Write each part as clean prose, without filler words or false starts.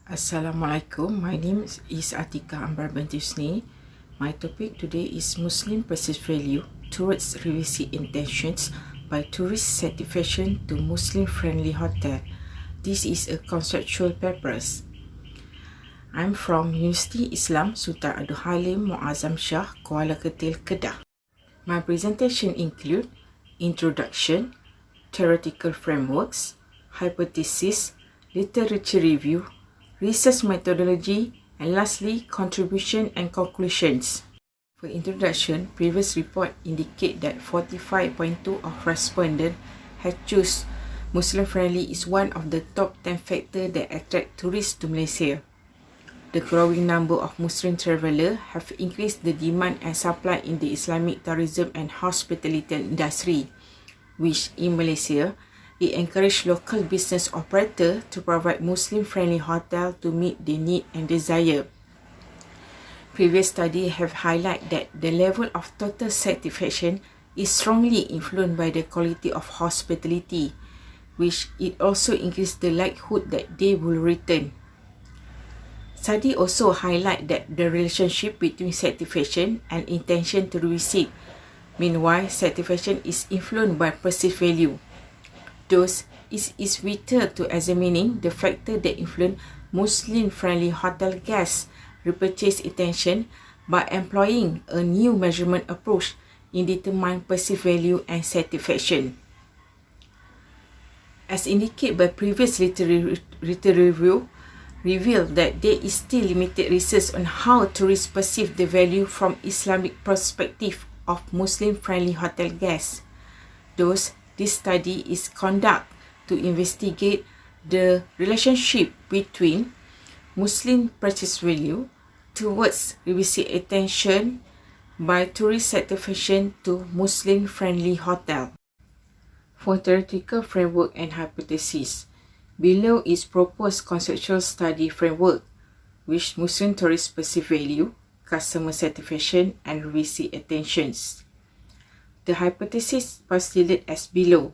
Assalamualaikum, my name is Atikahambar binti Yusni. My topic today is Muslim perceived value towards revisit intentions by tourist certification to Muslim-friendly hotel. This is a conceptual paper. I'm from University Islam Sultan Abdul Halim Muazzam Shah, Kuala Ketil, Kedah. My presentation include introduction, theoretical frameworks, hypothesis, literature review, research methodology, and lastly, contribution and conclusions. For introduction, previous report indicate that 45.2% of respondents had choose Muslim-friendly is one of the top 10 factors that attract tourists to Malaysia. The growing number of Muslim travelers have increased the demand and supply in the Islamic tourism and hospitality industry, which in Malaysia, it encouraged local business operators to provide Muslim-friendly hotels to meet their need and desire. Previous studies have highlighted that the level of total satisfaction is strongly influenced by the quality of hospitality, which it also increases the likelihood that they will return. Study also highlight that the relationship between satisfaction and intention to visit. Meanwhile, satisfaction is influenced by perceived value. Thus, it is vital to examining the factor that influence Muslim-friendly hotel guests' repurchase intention by employing a new measurement approach in determining perceived value and satisfaction. As indicated by previous literature review, revealed that there is still limited research on how tourists perceive the value from Islamic perspective of Muslim-friendly hotel guests. Thus, this study is conducted to investigate the relationship between Muslim purchase value towards revisit attention by tourist satisfaction to Muslim-friendly hotel. For theoretical framework and hypothesis, below is proposed conceptual study framework, which Muslim tourists perceive value, customer satisfaction, and revisit attentions. The hypothesis postulated as below.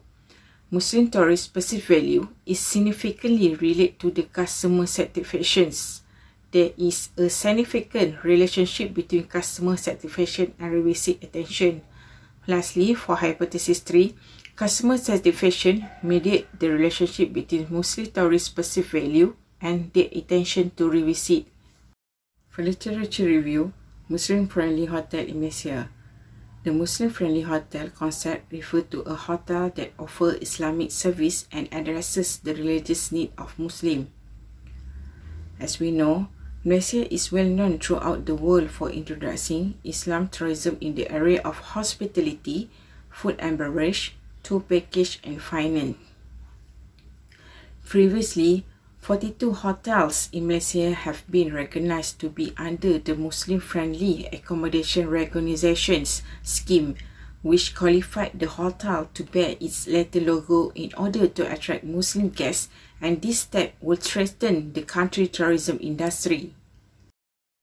Muslim tourists perceived value is significantly related to the customer satisfactions. There is a significant relationship between customer satisfaction and revisit attention. Lastly, for hypothesis 3, customer satisfaction mediate the relationship between Muslim tourists perceived value and their intention to revisit. For literature review, Muslim-friendly hotel in Malaysia. The Muslim-friendly hotel concept refers to a hotel that offers Islamic service and addresses the religious need of Muslims. As we know, Malaysia is well known throughout the world for introducing Islam tourism in the area of hospitality, food and beverage, tour package and finance. Previously, 42 hotels in Malaysia have been recognized to be under the Muslim-friendly accommodation recognitions scheme, which qualified the hotel to bear its letter logo in order to attract Muslim guests, and this step will strengthen the country tourism industry.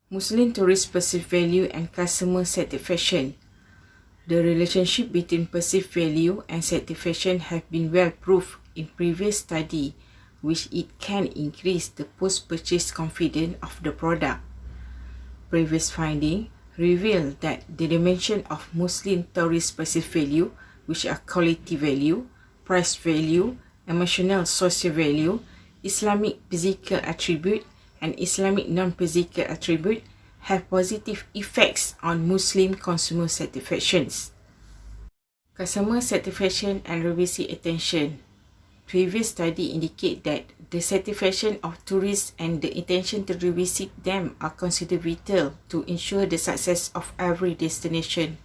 Muslim tourists perceived value and customer satisfaction. The relationship between perceived value and satisfaction have been well proved in previous study, which it can increase the post-purchase confidence of the product. Previous findings reveal that the dimension of Muslim tourist perceived value, which are quality value, price value, emotional social value, Islamic physical attribute, and Islamic non-physical attribute, have positive effects on Muslim consumer satisfactions. Customer satisfaction and revisit attention. Previous study indicate that the satisfaction of tourists and the intention to revisit them are considered vital to ensure the success of every destination.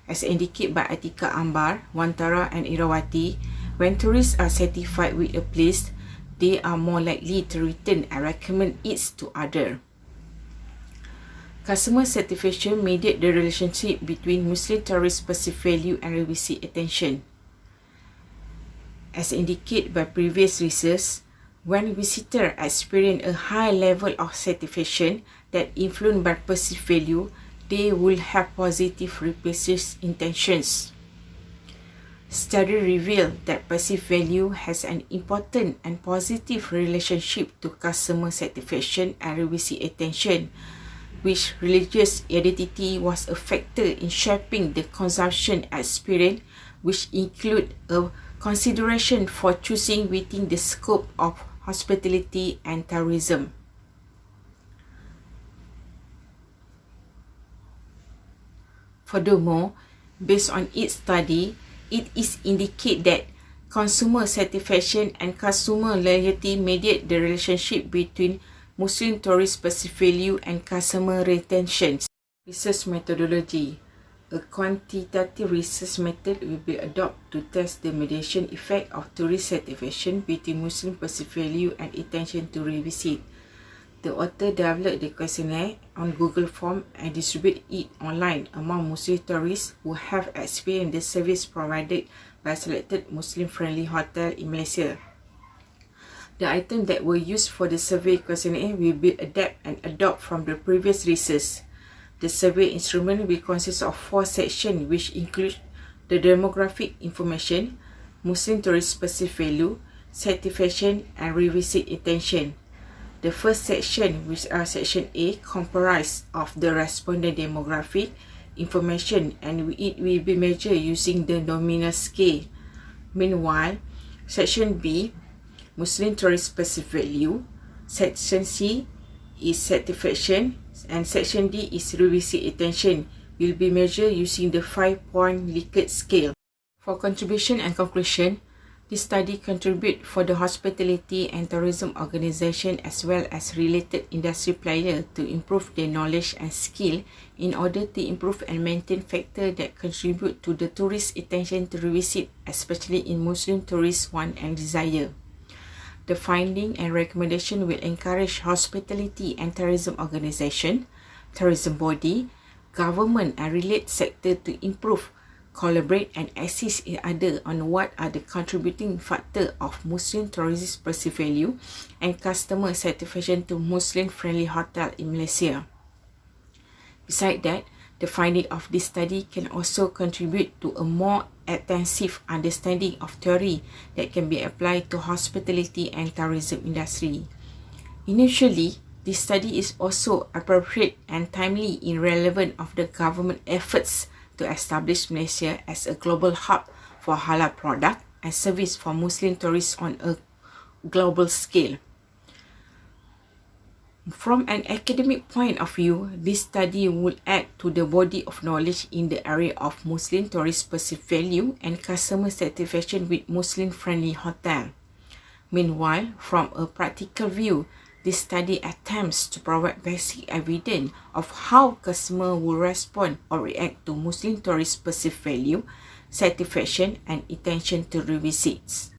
As indicated by Atikahambar, Wantara and Irawati, when tourists are satisfied with a place, they are more likely to return and recommend it to others. Customer satisfaction mediate the relationship between Muslim tourists' perceived value and revisit attention. As indicated by previous research, when visitors experience a high level of satisfaction that influenced by perceived value, they will have positive repurchase intentions. Study revealed that perceived value has an important and positive relationship to customer satisfaction and revisit attention, which religious identity was a factor in shaping the consumption experience, which include a consideration for choosing within the scope of hospitality and tourism. Furthermore, based on its study, it is indicate that consumer satisfaction and customer loyalty mediate the relationship between Muslim tourist perceived value and customer retention. Research methodology. A quantitative research method will be adopted to test the mediation effect of tourist satisfaction between Muslim perceived value and intention to revisit. The author developed the questionnaire on Google Form and distributed it online among Muslim tourists who have experienced the service provided by selected Muslim-friendly hotel in Malaysia. The items that were used for the survey questionnaire will be adapted and adopted from the previous research. The survey instrument will consist of 4 sections, which include the demographic information, Muslim tourist perceived value, satisfaction, and revisit attention. The first section, which are section A, comprised of the respondent demographic information and it will be measured using the nominal scale. Meanwhile, section B, Muslim tourist perceived value, section C is satisfaction, and section D is revisit attention, will be measured using the 5-point Likert scale. For contribution and conclusion, this study contributes for the hospitality and tourism organization as well as related industry players to improve their knowledge and skill in order to improve and maintain factors that contribute to the tourist attention to revisit, especially in Muslim tourist want and desire. The finding and recommendation will encourage hospitality and tourism organization, tourism body, government and related sector to improve, collaborate and assist each other on what are the contributing factors of Muslim tourist perceived value and customer satisfaction to Muslim-friendly hotel in Malaysia. Besides that, the finding of this study can also contribute to a more extensive understanding of theory that can be applied to hospitality and tourism industry. Initially, this study is also appropriate and timely in relevant of the government efforts to establish Malaysia as a global hub for halal product and service for Muslim tourists on a global scale. From an academic point of view, this study will add to the body of knowledge in the area of Muslim tourist perceived value and customer satisfaction with Muslim-friendly hotel. Meanwhile, from a practical view, this study attempts to provide basic evidence of how customers will respond or react to Muslim tourist perceived value, satisfaction, and intention to revisits.